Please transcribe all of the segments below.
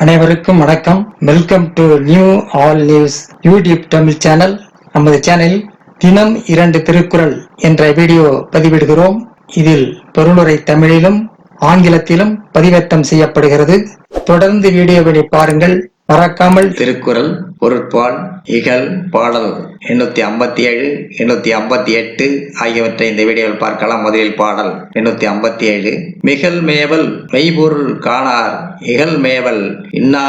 அனைவருக்கும் வணக்கம். Welcome to new all news YouTube Tamil channel. நமது சேனலில் தினம் 2 திருக்குறள் என்ற வீடியோ பதிவிடுகிறோம். இதில் பொருளுரை தமிழிலும் ஆங்கிலத்திலும் பதிவேற்றம் செய்யப்படுகிறது. தொடர்ந்து வீடியோவை பாருங்கள். மறக்காமல் திருக்குறள் பொருட்பால் இகல் பாடல் 857 858 ஆகியவற்றை இந்த வீடியோவில் பார்க்கலாம். முதலில் பாடல் 857. மிகல் மேவல் மெய்பொருள் காணார் இகல் மேவல் இன்னா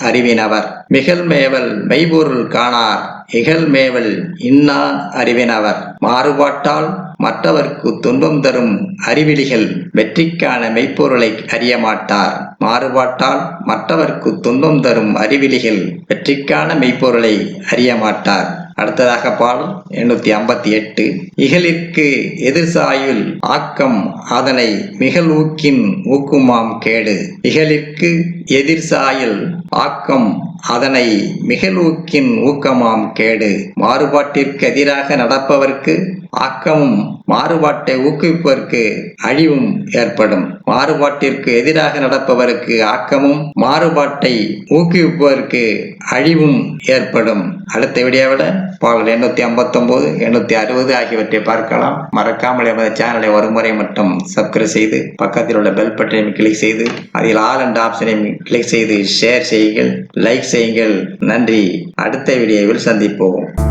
அறிவினவர். மிகல் மேவல் மெய்பொருள் காணார் இகல் மேவல் இன்னா அறிவினவர். மாறுபாட்டால் மற்றவர்க்கு துன்பம் தரும் அறிவிலிகள் வெற்றிக்கான மெய்ப்பொருளை அறிய மாட்டார். மாறுபாட்டால் மற்றவர்க்கு துன்பம் தரும் அறிவிலிகள் வெற்றிக்கான மெய்ப்பொருளை அறிய மாட்டார். அடுத்ததாக பாடல் 858. இகலிற்கு எதிர்சாயுள் ஆக்கம் அதனை மிகல் ஊக்கின் ஊக்குமாம் கேடு. இகலிற்கு எதிர்சாயுள் ஆக்கம் அதனை மிகலூக்கின் ஊக்கமாம் கேடு. மாறுபாட்டிற்கு எதிராக நடப்பவர்க்கு ஆக்கமும் மாறுபாட்டை ஊக்குவிப்பதற்கு அழிவும் ஏற்படும். மாறுபாட்டிற்கு எதிராக நடப்பவருக்கு ஆக்கமும் மாறுபாட்டை ஊக்குவிப்பதற்கு அழிவும் ஏற்படும். அடுத்த வீடியோவிட பாடல் 859 860 ஆகியவற்றை பார்க்கலாம். மறக்காமல் எமது சேனலை ஒருமுறை மட்டும் சப்ஸ்கிரைப் செய்து பக்கத்தில் உள்ள பெல் பட்டனை கிளிக் செய்து அதில் ஆல் என்ற ஆப்ஷனை கிளிக் செய்து ஷேர் செய்யுங்கள், லைக் செய்யுங்கள். நன்றி. அடுத்த வீடியோவில் சந்திப்போம்.